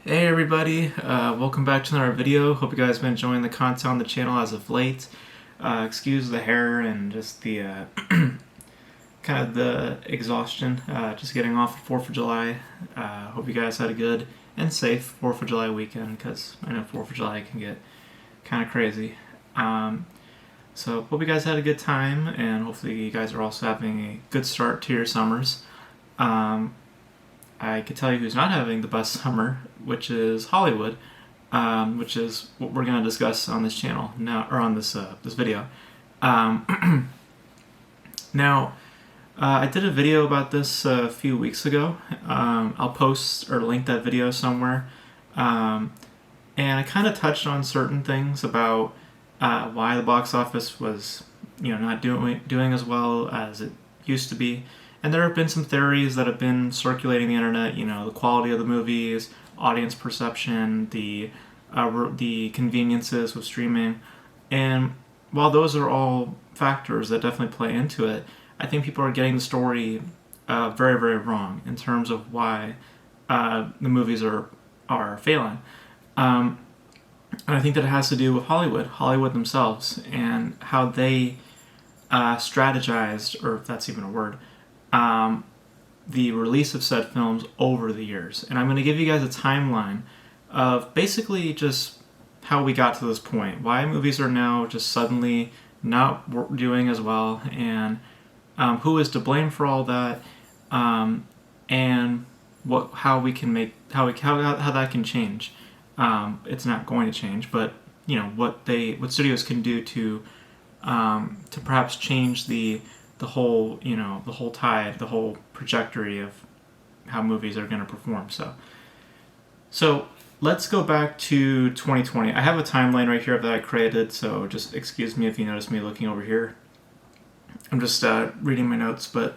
Hey everybody, welcome back to another video. Hope you guys have been enjoying the content on the channel as of late. Excuse the hair and just the kind of the exhaustion, just getting off of 4th of July. Hope you guys had a good and safe 4th of July weekend, because I know 4th of July can get kind of crazy. So hope you guys had a good time, and hopefully you guys are also having a good start to your summers. I could tell you who's not having the best summer, which is Hollywood, which is what we're going to discuss on this channel now, or on this video. Now, I did a video about this a few weeks ago. I'll post or link that video somewhere, and I kind of touched on certain things about why the box office was, not doing as well as it used to be. And there have been some theories that have been circulating the internet, the quality of the movies, audience perception, the conveniences with streaming. And while those are all factors that definitely play into it, I think people are getting the story very, very wrong in terms of why the movies are failing. And I think that it has to do with Hollywood themselves, and how they strategized, or if that's even a word, the release of said films over the years. And I'm going to give you guys a timeline of basically just how we got to this point, why movies are now just suddenly not doing as well, and who is to blame for all that, and how that can change. It's not going to change, but what studios can do to perhaps change the whole tide, the whole trajectory of how movies are going to perform. So let's go back to 2020. I have a timeline right here that I created, so just excuse me if you notice me looking over here. I'm just reading my notes, but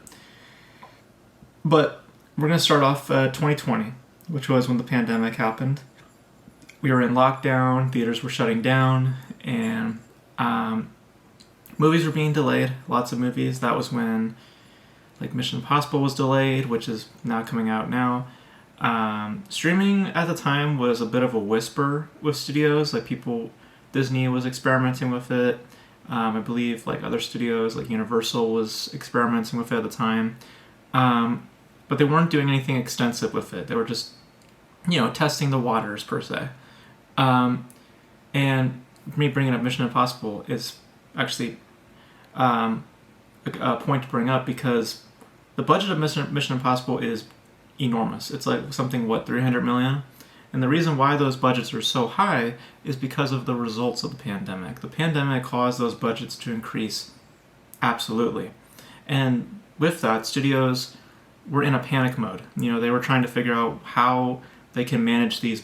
we're going to start off 2020, which was when the pandemic happened. We were in lockdown, theaters were shutting down, and movies were being delayed, lots of movies. That was when Mission Impossible was delayed, which is now coming out now. Streaming at the time was a bit of a whisper with studios. Disney was experimenting with it. I believe other studios like Universal was experimenting with it at the time. But they weren't doing anything extensive with it. They were just, testing the waters per se. And me bringing up Mission Impossible is actually a point to bring up, because the budget of Mission Impossible is enormous. It's something, $300 million? And the reason why those budgets are so high is because of the results of the pandemic. The pandemic caused those budgets to increase absolutely. And with that, studios were in a panic mode. They were trying to figure out how they can manage these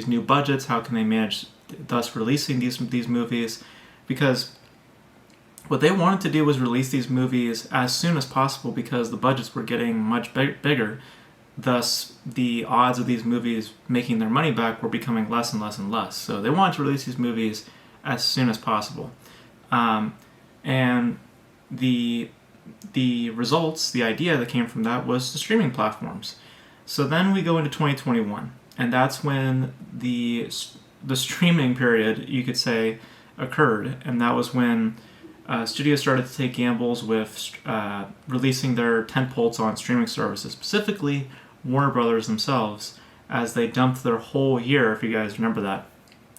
new budgets, how can they manage thus releasing these movies, because what they wanted to do was release these movies as soon as possible, because the budgets were getting much bigger. Thus, the odds of these movies making their money back were becoming less and less and less. So they wanted to release these movies as soon as possible. And the results, the idea that came from that was the streaming platforms. So then we go into 2021, and that's when the streaming period, you could say, occurred. And that was when studios started to take gambles with releasing their tentpoles on streaming services, specifically Warner Brothers themselves, as they dumped their whole year, if you guys remember that,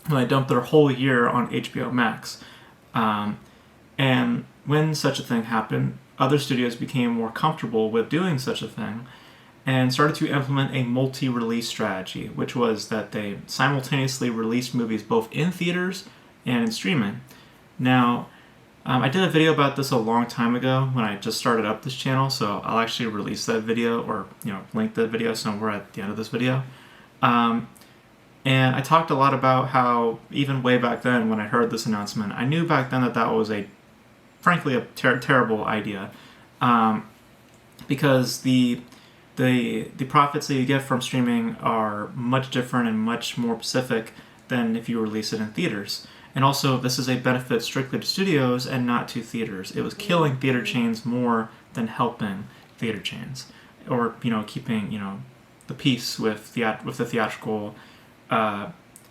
when they dumped their whole year on HBO Max. And when such a thing happened, other studios became more comfortable with doing such a thing and started to implement a multi-release strategy, which was that they simultaneously released movies both in theaters and in streaming. Now, I did a video about this a long time ago when I just started up this channel, so I'll actually release that video, or link the video somewhere at the end of this video. And I talked a lot about how, even way back then when I heard this announcement, I knew back then that was frankly a terrible idea, because the profits that you get from streaming are much different and much more specific than if you release it in theaters. And also, this is a benefit strictly to studios and not to theaters. It was killing theater chains more than helping theater chains, or keeping the peace with the theatrical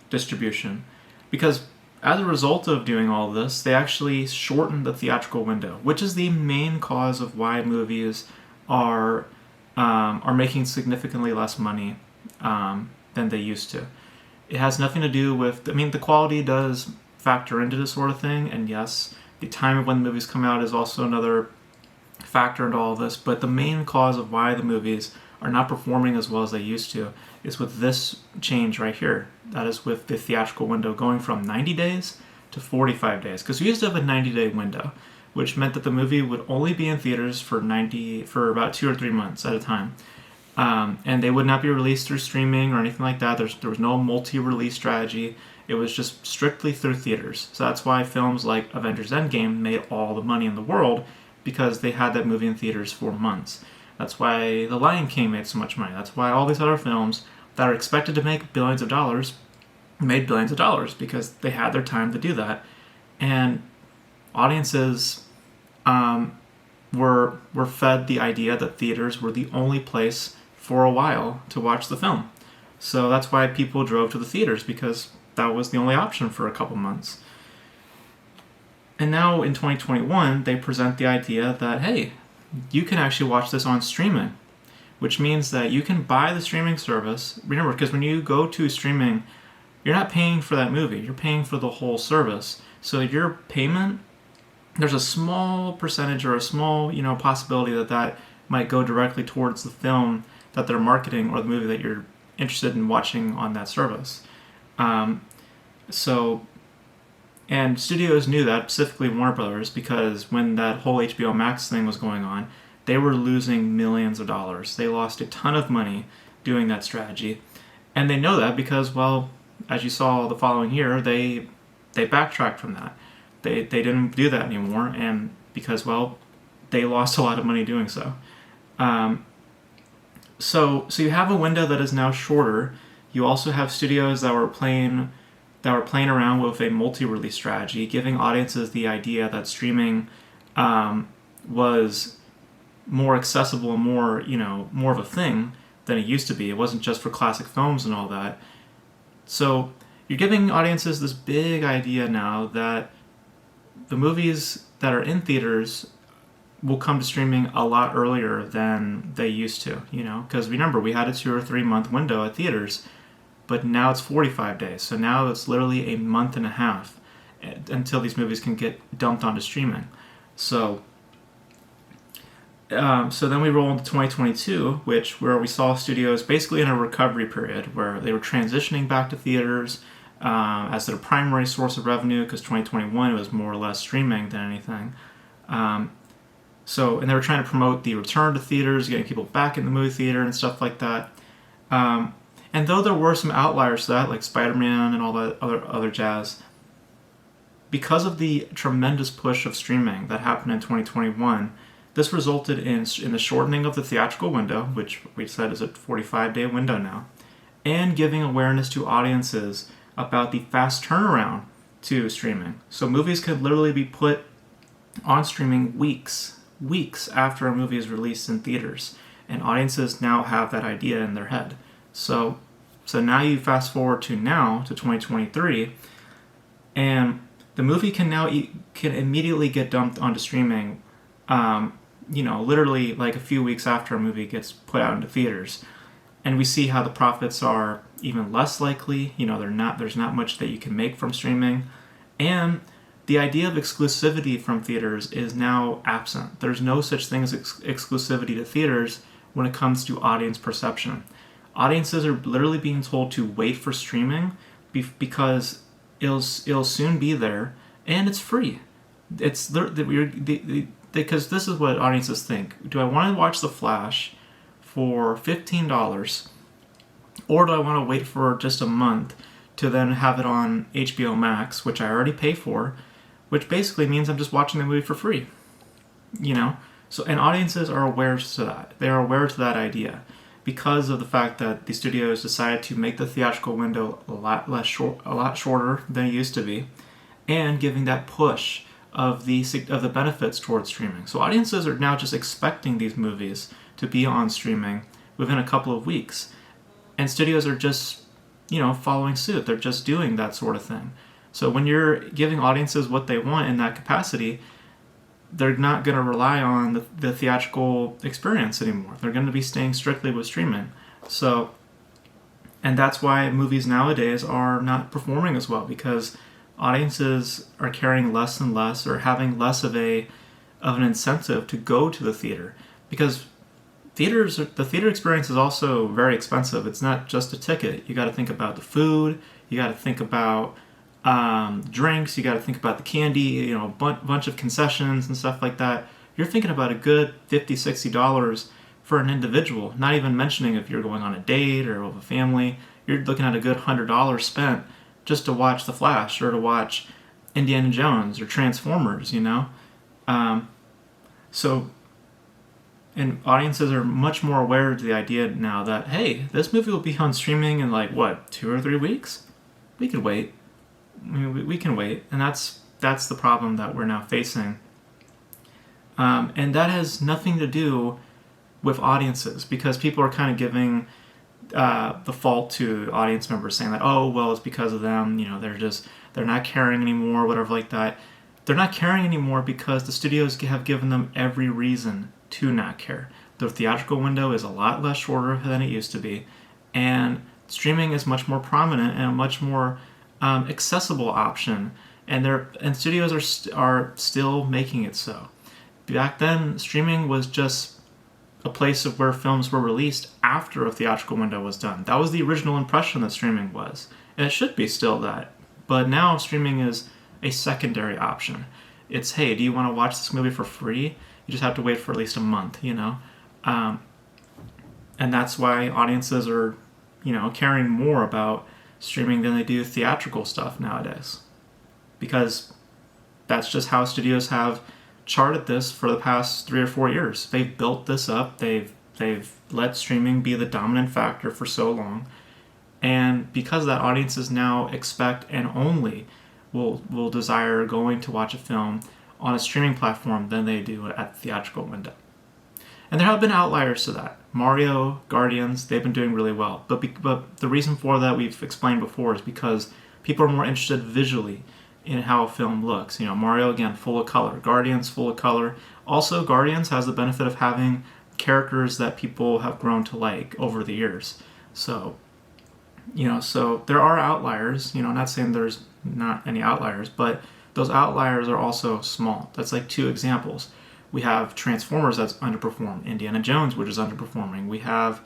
distribution, because as a result of doing all of this, they actually shortened the theatrical window, which is the main cause of why movies are making significantly less money than they used to. It has nothing to do with, I mean, the quality does factor into this sort of thing, and yes, the time of when the movies come out is also another factor into all of this, but the main cause of why the movies are not performing as well as they used to is with this change right here. That is with the theatrical window going from 90 days to 45 days. Because we used to have a 90-day window, which meant that the movie would only be in theaters for about 2 or 3 months at a time. And they would not be released through streaming or anything like that. There was no multi-release strategy. It was just strictly through theaters. So that's why films like Avengers Endgame made all the money in the world, because they had that movie in theaters for months. That's why The Lion King made so much money. That's why all these other films that are expected to make billions of dollars made billions of dollars, because they had their time to do that. And audiences were fed the idea that theaters were the only place for a while to watch the film. So that's why people drove to the theaters, because that was the only option for a couple months. And now in 2021, they present the idea that, hey, you can actually watch this on streaming, which means that you can buy the streaming service. Remember, because when you go to streaming, you're not paying for that movie, you're paying for the whole service. So your payment, there's a small percentage or a small, possibility that might go directly towards the film that they're marketing or the movie that you're interested in watching on that service. And studios knew that, specifically Warner Brothers, because when that whole HBO Max thing was going on, they were losing millions of dollars. They lost a ton of money doing that strategy. And they know that because, well, as you saw the following year, they backtracked from that. They didn't do that anymore, and because, well, they lost a lot of money doing so. So you have a window that is now shorter. You also have studios that were playing around with a multi-release strategy, giving audiences the idea that streaming was more accessible and more of a thing than it used to be. It wasn't just for classic films and all that. So you're giving audiences this big idea now that the movies that are in theaters will come to streaming a lot earlier than they used to, because remember, we had a 2 or 3 month window at theaters, but now it's 45 days. So now it's literally a month and a half until these movies can get dumped onto streaming. So then we roll into 2022, where we saw studios basically in a recovery period where they were transitioning back to theaters as their primary source of revenue, because 2021 was more or less streaming than anything. And they were trying to promote the return to theaters, getting people back in the movie theater and stuff like that. And though there were some outliers to that, like Spider-Man and all that other jazz, because of the tremendous push of streaming that happened in 2021, this resulted in the shortening of the theatrical window, which we said is a 45-day window now, and giving awareness to audiences about the fast turnaround to streaming. So movies could literally be put on streaming weeks after a movie is released in theaters, and audiences now have that idea in their head. So now you fast forward to 2023, and the movie can immediately get dumped onto streaming, literally like a few weeks after a movie gets put out into theaters. And we see how the profits are even less likely. There's not much that you can make from streaming. And the idea of exclusivity from theaters is now absent. There's no such thing as exclusivity to theaters when it comes to audience perception. Audiences are literally being told to wait for streaming because it'll soon be there and it's free. Because this is what audiences think. Do I want to watch The Flash for $15, or do I want to wait for just a month to then have it on HBO Max, which I already pay for, which basically means I'm just watching the movie for free, So, and audiences are aware to that. They are aware to that idea because of the fact that the studios decided to make the theatrical window a lot shorter than it used to be, and giving that push of the benefits towards streaming. So audiences are now just expecting these movies to be on streaming within a couple of weeks. And studios are just, following suit. They're just doing that sort of thing. So when you're giving audiences what they want in that capacity, they're not going to rely on the theatrical experience anymore. They're going to be staying strictly with streaming. So, and that's why movies nowadays are not performing as well, because audiences are caring less and less, or having less of an incentive to go to the theater, because the theater experience is also very expensive. It's not just a ticket. You got to think about the food. You got to think about drinks. You got to think about the candy. A bunch of concessions and stuff like that. You're thinking about a good $50, $60 for an individual. Not even mentioning if you're going on a date or with a family. You're looking at a good $100 spent just to watch The Flash or to watch Indiana Jones or Transformers. And audiences are much more aware of the idea now that, hey, this movie will be on streaming in 2 or 3 weeks? We could wait. We can wait. And that's the problem that we're now facing. And that has nothing to do with audiences, because people are kind of giving the fault to audience members, saying that, oh, well, it's because of them. They're not caring anymore, whatever like that. They're not caring anymore because the studios have given them every reason to not care. The theatrical window is a lot less shorter than it used to be, and streaming is much more prominent and a much more accessible option. And studios are still making it so. Back then, streaming was just a place of where films were released after a theatrical window was done. That was the original impression that streaming was, and it should be still that. But now streaming is a secondary option. It's, hey, do you want to watch this movie for free? You just have to wait for at least a month, and that's why audiences are, caring more about streaming than they do theatrical stuff nowadays, because that's just how studios have charted this for the past 3 or 4 years. They've built this up. They've let streaming be the dominant factor for so long, and because of that, audiences now expect and only will desire going to watch a film on a streaming platform than they do at the theatrical window. And there have been outliers to that. Mario, Guardians, they've been doing really well. But the reason for that we've explained before is because people are more interested visually in how a film looks. Mario, again, full of color. Guardians, full of color. Also, Guardians has the benefit of having characters that people have grown to like over the years. So there are outliers. I'm not saying there's not any outliers, but those outliers are also small. That's 2 examples. We have Transformers that's underperformed, Indiana Jones, which is underperforming. We have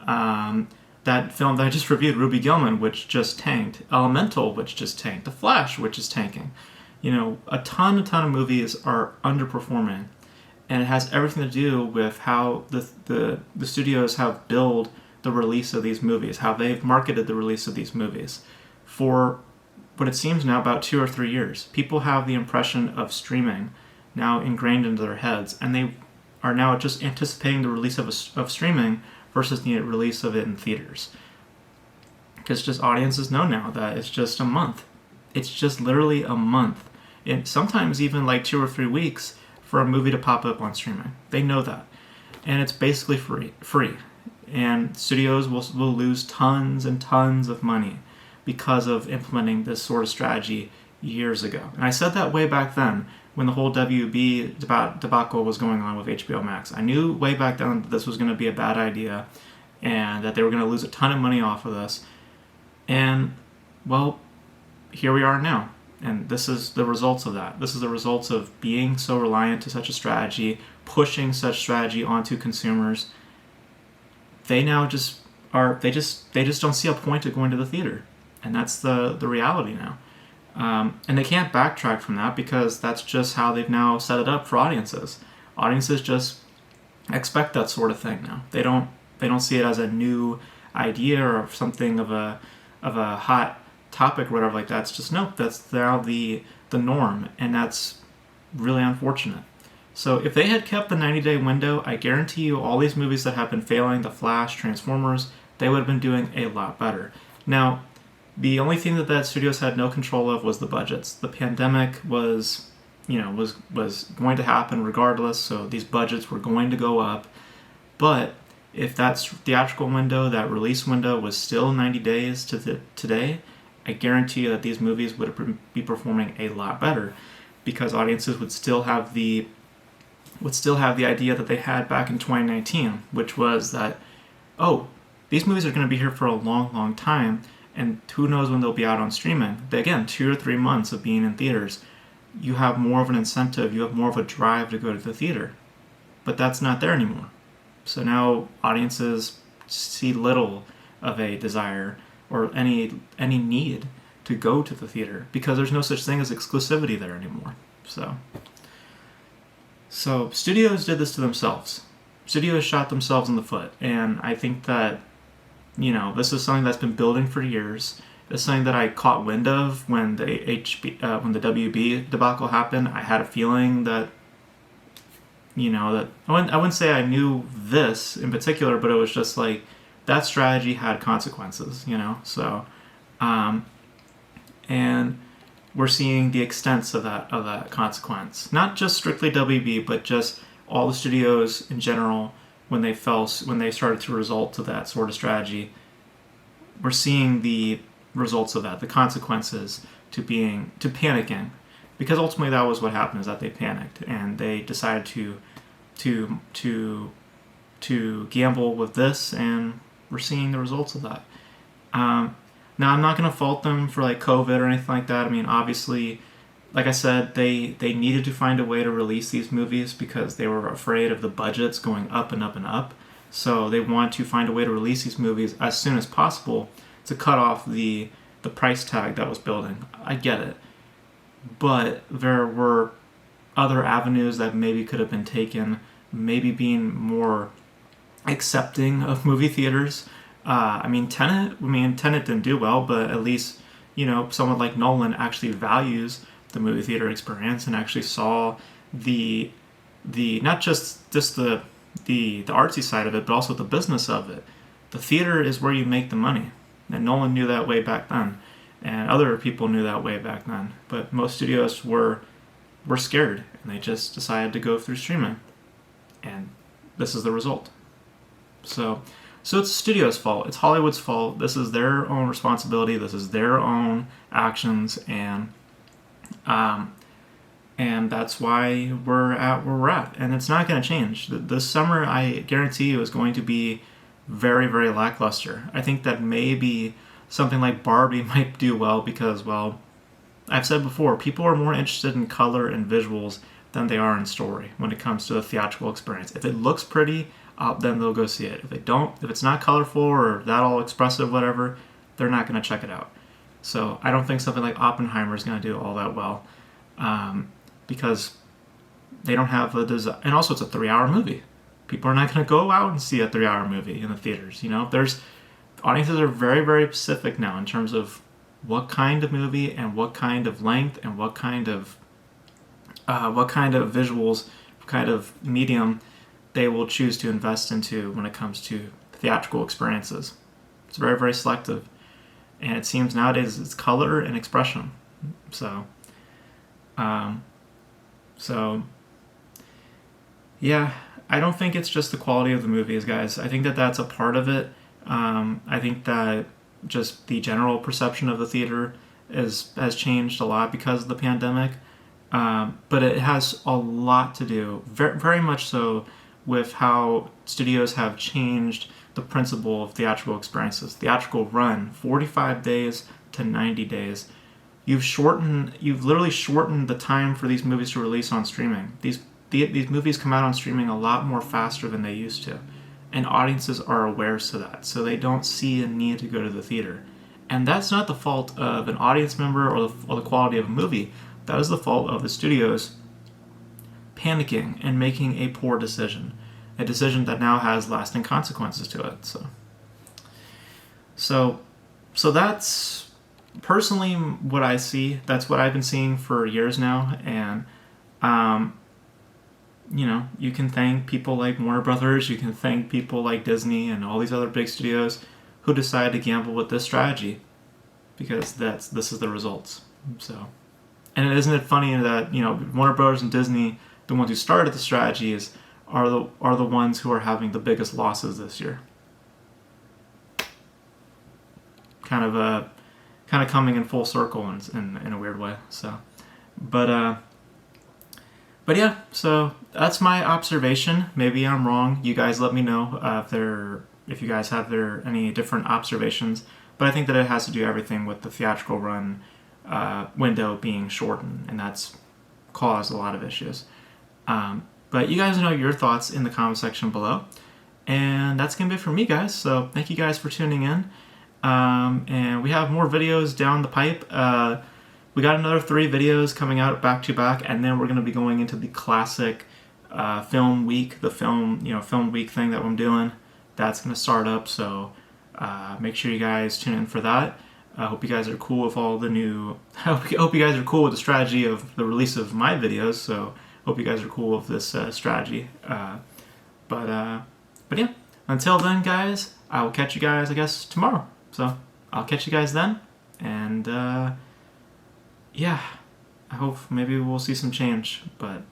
that film that I just reviewed, Ruby Gillman, which just tanked. Elemental, which just tanked. The Flash, which is tanking. A ton of movies are underperforming, and it has everything to do with how the studios have billed the release of these movies, how they've marketed the release of these movies. For what it seems now, about 2 or 3 years, people have the impression of streaming now ingrained into their heads, and they are now just anticipating the release of streaming versus the release of it in theaters. Because just audiences know now that it's just a month. It's just literally a month. And sometimes even 2 or 3 weeks for a movie to pop up on streaming. They know that. And it's basically free. And studios will lose tons and tons of money because of implementing this sort of strategy years ago. And I said that way back then, when the whole WB debacle was going on with HBO Max. I knew way back then that this was going to be a bad idea and that they were going to lose a ton of money off of this. And, well, here we are now. And this is the results of that. This is the results of being so reliant to such a strategy, pushing such strategy onto consumers. They now just don't see a point of going to the theater. And that's the reality now. And they can't backtrack from that, because that's just how they've now set it up for audiences. Audiences just expect that sort of thing now. They don't see it as a new idea or something of a hot topic or whatever like that. It's just, no, that's now the norm, and that's really unfortunate. So if they had kept the 90-day window, I guarantee you all these movies that have been failing, The Flash, Transformers, they would have been doing a lot better. Now, the only thing that studios had no control of was the budgets. The pandemic was going to happen regardless, so these budgets were going to go up. But If that theatrical window, that release window, was still 90 days to today, I guarantee you that these movies would be performing a lot better, because audiences would still have the idea that they had back in 2019, which was that, oh, these movies are going to be here for a long, long time, and who knows when they'll be out on streaming. Again, 2 or 3 months of being in theaters, you have more of an incentive, you have more of a drive to go to the theater. But that's not there anymore. So now audiences see little of a desire or any need to go to the theater, because there's no such thing as exclusivity there anymore. So studios did this to themselves. Studios shot themselves in the foot, and I think that, this is something that's been building for years. It's something that I caught wind of when the WB debacle happened. I had a feeling that, that I wouldn't say I knew this in particular, but it was just like that strategy had consequences, So, and we're seeing the extents of that consequence. Not just strictly WB, but just all the studios in general. When they started to resort to that sort of strategy, we're seeing the results of that, the consequences to panicking, because ultimately that was what happened, is that they panicked and they decided to gamble with this, and we're seeing the results of that. Now, I'm not going to fault them for like COVID or anything like that. I mean, obviously, like I said, they needed to find a way to release these movies because they were afraid of the budgets going up and up and up. So they want to find a way to release these movies as soon as possible to cut off the price tag that was building. I get it. But there were other avenues that maybe could have been taken, maybe being more accepting of movie theaters. Tenet didn't do well, but at least, someone like Nolan actually values the movie theater experience and actually saw the not just the artsy side of it, but also the business of it. The theater is where you make the money, and Nolan knew that way back then, and other people knew that way back then. But most studios were scared, and they just decided to go through streaming, and this is the result. So it's the studio's fault. It's Hollywood's fault. This is their own responsibility. This is their own actions, and that's why we're at where we're at. And it's not going to change. This summer, I guarantee you, is going to be very, very lackluster. I think that maybe something like Barbie might do well because, well, I've said before, people are more interested in color and visuals than they are in story when it comes to the theatrical experience. If it looks pretty, then they'll go see it. If it's not colorful or that all expressive, whatever, they're not going to check it out. So I don't think something like Oppenheimer is going to do all that well, because they don't have the design. And also, it's a 3-hour movie. People are not going to go out and see a 3-hour movie in the theaters. Audiences are very, very specific now in terms of what kind of movie and what kind of length and what kind of visuals, what kind of medium they will choose to invest into when it comes to theatrical experiences. It's very, very selective. And it seems nowadays it's color and expression. So yeah, I don't think it's just the quality of the movies, guys. I think that that's a part of it. I think that just the general perception of the theater has changed a lot because of the pandemic. But it has a lot to do, very, very much so, with how studios have changed the principle of theatrical experiences. Theatrical run, 45 days to 90 days. You've literally shortened the time for these movies to release on streaming. These movies come out on streaming a lot more faster than they used to. And audiences are aware of that, so they don't see a need to go to the theater. And that's not the fault of an audience member or the quality of a movie. That is the fault of the studios panicking and making a poor decision. A decision that now has lasting consequences to it. So that's personally what I see. That's what I've been seeing for years now. And, you can thank people like Warner Brothers, you can thank people like Disney and all these other big studios who decided to gamble with this strategy, because this is the results. So, and isn't it funny that, Warner Brothers and Disney, the ones who started the strategies, are the ones who are having the biggest losses this year. Kind of coming in full circle in a weird way. So, but yeah. So that's my observation. Maybe I'm wrong. You guys let me know if you guys have any different observations. But I think that it has to do everything with the theatrical run window being shortened, and that's caused a lot of issues. But you guys know your thoughts in the comment section below. And that's going to be it for me, guys. So thank you guys for tuning in. And we have more videos down the pipe. We got another 3 videos coming out back to back, and then we're going to be going into the classic film week, the film week thing that I'm doing. That's going to start up, so make sure you guys tune in for that. I hope you guys are cool with all the new... I hope you guys are cool with the strategy of the release of my videos, so hope you guys are cool with this strategy. But yeah, until then, guys, I will catch you guys, I guess, tomorrow. So I'll catch you guys then, and yeah, I hope maybe we'll see some change, but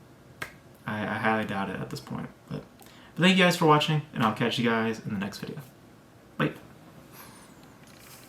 I highly doubt it at this point. But thank you guys for watching, and I'll catch you guys in the next video.